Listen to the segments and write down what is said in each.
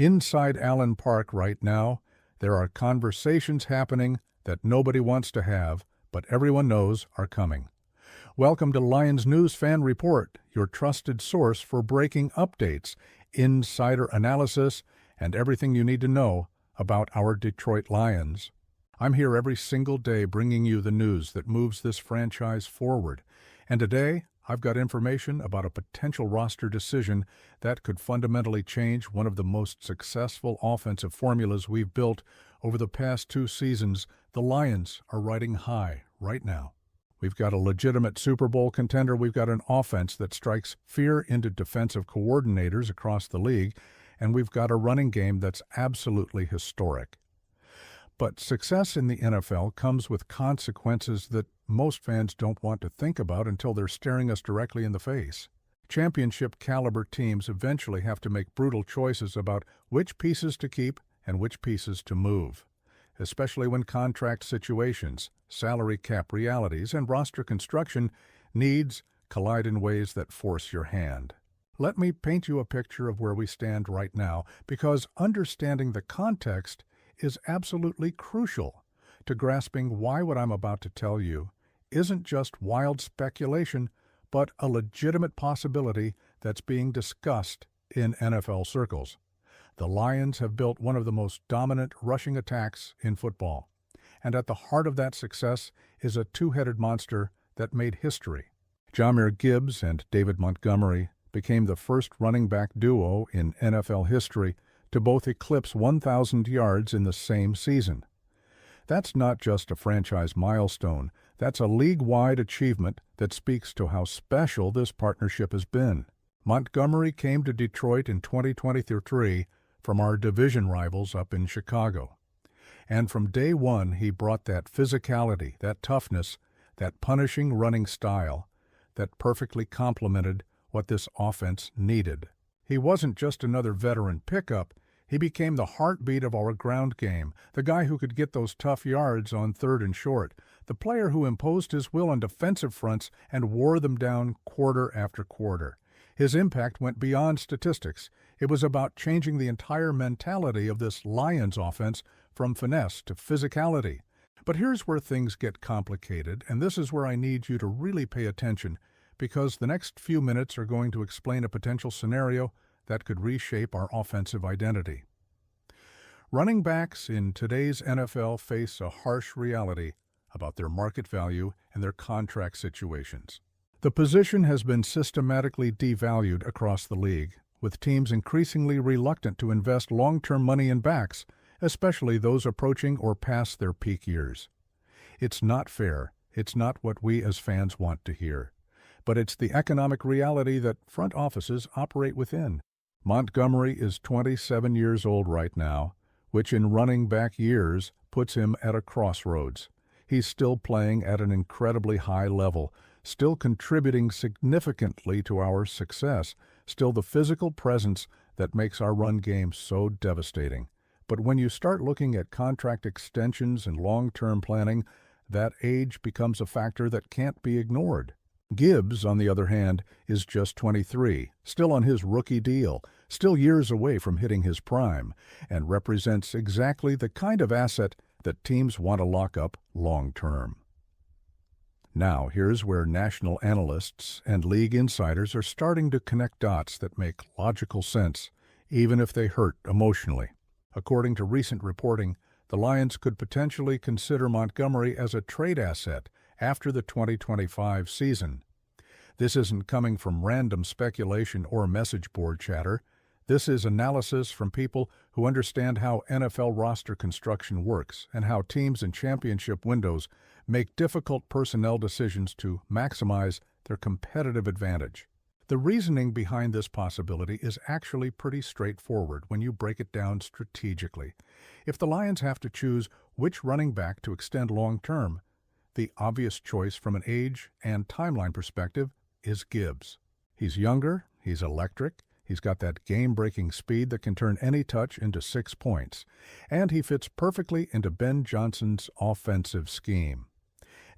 Inside Allen Park right now, there are conversations happening that nobody wants to have, but everyone knows are coming. Welcome to Lions News Fan Report, your trusted source for breaking updates, insider analysis, and everything you need to know about our Detroit Lions. I'm here every single day bringing you the news that moves this franchise forward. And today, I've got information about a potential roster decision that could fundamentally change one of the most successful offensive formulas we've built over the past 2 seasons. The Lions are riding high right now. We've got a legitimate Super Bowl contender. We've got an offense that strikes fear into defensive coordinators across the league, and we've got a running game that's absolutely historic. But success in the NFL comes with consequences that most fans don't want to think about until they're staring us directly in the face. Championship-caliber teams eventually have to make brutal choices about which pieces to keep and which pieces to move, especially when contract situations, salary cap realities, and roster construction needs collide in ways that force your hand. Let me paint you a picture of where we stand right now, because understanding the context is absolutely crucial to grasping why what I'm about to tell you isn't just wild speculation, but a legitimate possibility that's being discussed in NFL circles. The Lions have built one of the most dominant rushing attacks in football, and at the heart of that success is a two-headed monster that made history. Jahmyr Gibbs and David Montgomery became the first running back duo in NFL history to both eclipse 1,000 yards in the same season. That's not just a franchise milestone, that's a league-wide achievement that speaks to how special this partnership has been. Montgomery came to Detroit in 2023 from our division rivals up in Chicago. And from day one, he brought that physicality, that toughness, that punishing running style that perfectly complemented what this offense needed. He wasn't just another veteran pickup. He became the heartbeat of our ground game, the guy who could get those tough yards on third and short, the player who imposed his will on defensive fronts and wore them down quarter after quarter. His impact went beyond statistics. It was about changing the entire mentality of this Lions offense from finesse to physicality. But here's where things get complicated, and this is where I need you to really pay attention, because the next few minutes are going to explain a potential scenario that could reshape our offensive identity. Running backs in today's NFL face a harsh reality about their market value and their contract situations. The position has been systematically devalued across the league, with teams increasingly reluctant to invest long-term money in backs, especially those approaching or past their peak years. It's not fair. It's not what we as fans want to hear. But it's the economic reality that front offices operate within. Montgomery is 27 years old right now, which in running back years puts him at a crossroads. He's still playing at an incredibly high level, still contributing significantly to our success, still the physical presence that makes our run game so devastating. But when you start looking at contract extensions and long-term planning, that age becomes a factor that can't be ignored. Gibbs, on the other hand, is just 23, still on his rookie deal, still years away from hitting his prime, and represents exactly the kind of asset that teams want to lock up long-term. Now, here's where national analysts and league insiders are starting to connect dots that make logical sense, even if they hurt emotionally. According to recent reporting, the Lions could potentially consider Montgomery as a trade asset after the 2025 season. This isn't coming from random speculation or message board chatter. This is analysis from people who understand how NFL roster construction works and how teams in championship windows make difficult personnel decisions to maximize their competitive advantage. The reasoning behind this possibility is actually pretty straightforward when you break it down strategically. If the Lions have to choose which running back to extend long-term, the obvious choice from an age and timeline perspective is Gibbs. He's younger, he's electric, he's got that game-breaking speed that can turn any touch into 6 points, and he fits perfectly into Ben Johnson's offensive scheme.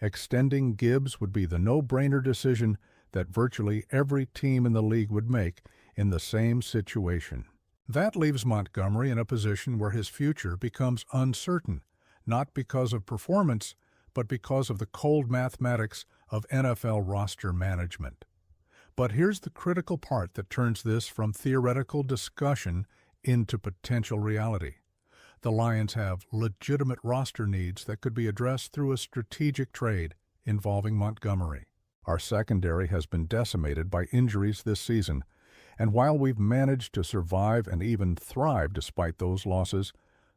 Extending Gibbs would be the no-brainer decision that virtually every team in the league would make in the same situation. That leaves Montgomery in a position where his future becomes uncertain, not because of performance, but because of the cold mathematics of NFL roster management. But here's the critical part that turns this from theoretical discussion into potential reality. The Lions have legitimate roster needs that could be addressed through a strategic trade involving Montgomery. Our secondary has been decimated by injuries this season, and while we've managed to survive and even thrive despite those losses,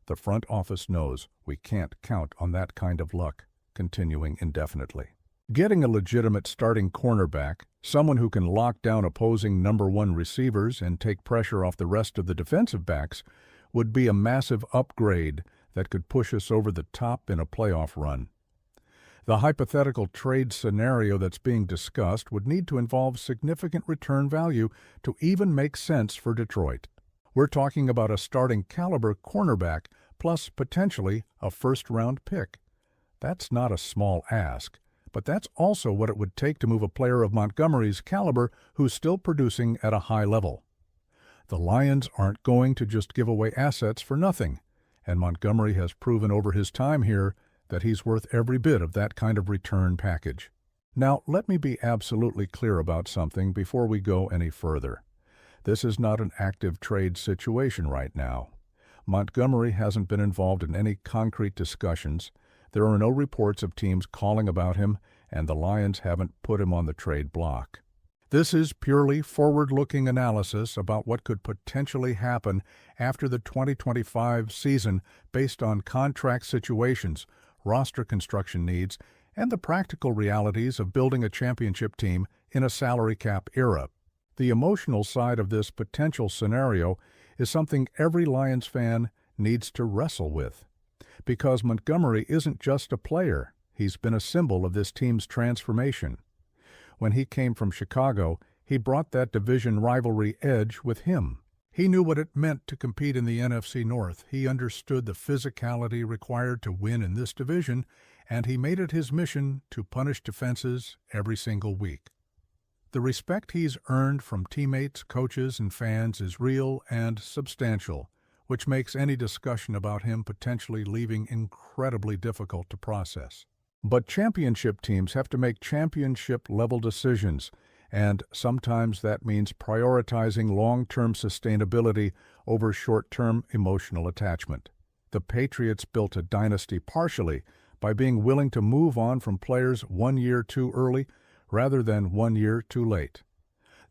the front office knows we can't count on that kind of luck continuing indefinitely. Getting a legitimate starting cornerback, someone who can lock down opposing number one receivers and take pressure off the rest of the defensive backs, would be a massive upgrade that could push us over the top in a playoff run. The hypothetical trade scenario that's being discussed would need to involve significant return value to even make sense for Detroit. We're talking about a starting caliber cornerback plus potentially a first-round pick. That's not a small ask, but that's also what it would take to move a player of Montgomery's caliber who's still producing at a high level. The Lions aren't going to just give away assets for nothing, and Montgomery has proven over his time here that he's worth every bit of that kind of return package. Now, let me be absolutely clear about something before we go any further. This is not an active trade situation right now. Montgomery hasn't been involved in any concrete discussions. There are no reports of teams calling about him, and the Lions haven't put him on the trade block. This is purely forward-looking analysis about what could potentially happen after the 2025 season based on contract situations, roster construction needs, and the practical realities of building a championship team in a salary cap era. The emotional side of this potential scenario is something every Lions fan needs to wrestle with. Because Montgomery isn't just a player, he's been a symbol of this team's transformation. When he came from Chicago, he brought that division rivalry edge with him. He knew what it meant to compete in the NFC North. He understood the physicality required to win in this division, and he made it his mission to punish defenses every single week. The respect he's earned from teammates, coaches, and fans is real and substantial, which makes any discussion about him potentially leaving incredibly difficult to process. But championship teams have to make championship-level decisions, and sometimes that means prioritizing long-term sustainability over short-term emotional attachment. The Patriots built a dynasty partially by being willing to move on from players 1 year too early rather than 1 year too late.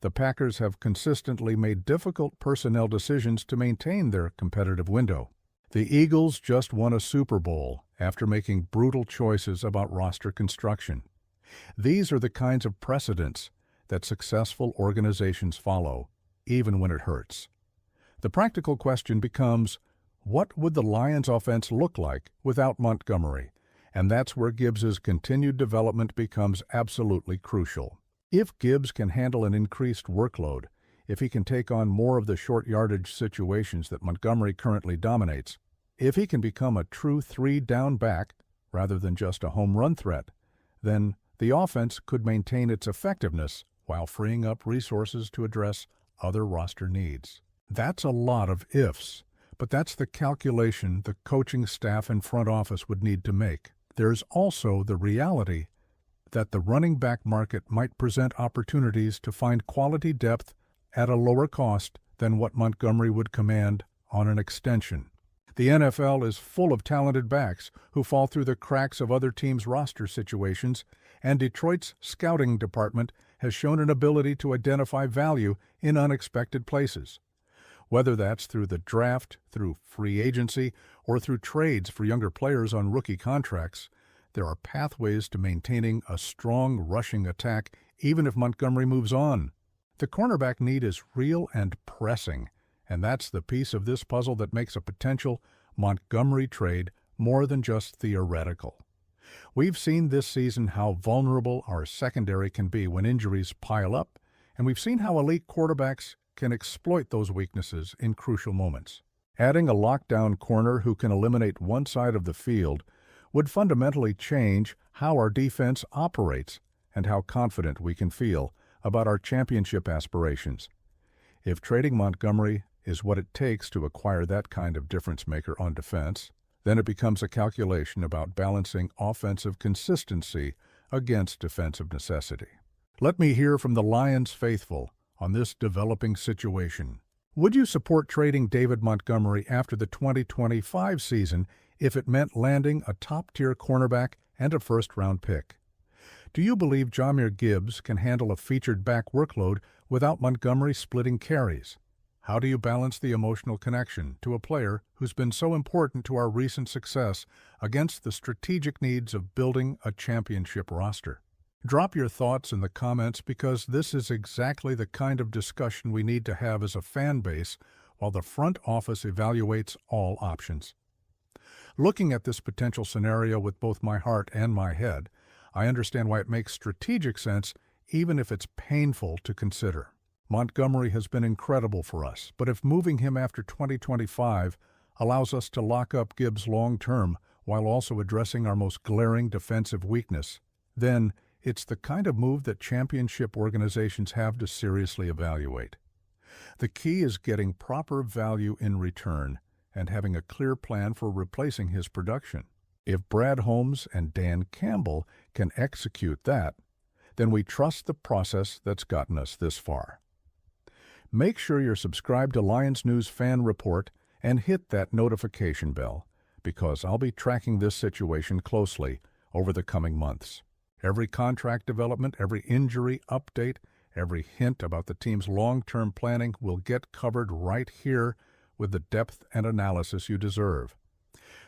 The Packers have consistently made difficult personnel decisions to maintain their competitive window. The Eagles just won a Super Bowl after making brutal choices about roster construction. These are the kinds of precedents that successful organizations follow, even when it hurts. The practical question becomes, what would the Lions' offense look like without Montgomery? And that's where Gibbs's continued development becomes absolutely crucial. If Gibbs can handle an increased workload, if he can take on more of the short yardage situations that Montgomery currently dominates, if he can become a true three-down back rather than just a home run threat, then the offense could maintain its effectiveness while freeing up resources to address other roster needs. That's a lot of ifs, but that's the calculation the coaching staff and front office would need to make. There's also the reality that the running back market might present opportunities to find quality depth at a lower cost than what Montgomery would command on an extension. The NFL is full of talented backs who fall through the cracks of other teams' roster situations, and Detroit's scouting department has shown an ability to identify value in unexpected places. Whether that's through the draft, through free agency, or through trades for younger players on rookie contracts, there are pathways to maintaining a strong rushing attack even if Montgomery moves on. The cornerback need is real and pressing, and that's the piece of this puzzle that makes a potential Montgomery trade more than just theoretical. We've seen this season how vulnerable our secondary can be when injuries pile up, and we've seen how elite quarterbacks can exploit those weaknesses in crucial moments. Adding a lockdown corner who can eliminate one side of the field would fundamentally change how our defense operates and how confident we can feel about our championship aspirations. If trading Montgomery is what it takes to acquire that kind of difference maker on defense. Then it becomes a calculation about balancing offensive consistency against defensive necessity. Let me hear from the Lions faithful on this developing situation. Would you support trading David Montgomery after the 2025 season if it meant landing a top-tier cornerback and a first-round pick? Do you believe Jahmyr Gibbs can handle a featured back workload without Montgomery splitting carries? How do you balance the emotional connection to a player who's been so important to our recent success against the strategic needs of building a championship roster? Drop your thoughts in the comments because this is exactly the kind of discussion we need to have as a fan base while the front office evaluates all options. Looking at this potential scenario with both my heart and my head, I understand why it makes strategic sense even if it's painful to consider. Montgomery has been incredible for us, but if moving him after 2025 allows us to lock up Gibbs long-term while also addressing our most glaring defensive weakness, then it's the kind of move that championship organizations have to seriously evaluate. The key is getting proper value in return and having a clear plan for replacing his production. If Brad Holmes and Dan Campbell can execute that, then we trust the process that's gotten us this far. Make sure you're subscribed to Lions News Fan Report and hit that notification bell, because I'll be tracking this situation closely over the coming months. Every contract development, every injury update, every hint about the team's long-term planning will get covered right here with the depth and analysis you deserve.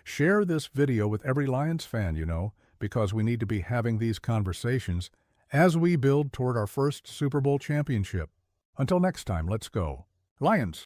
Share this video with every Lions fan you know, because we need to be having these conversations as we build toward our first Super Bowl championship. Until next time, let's go. Lions!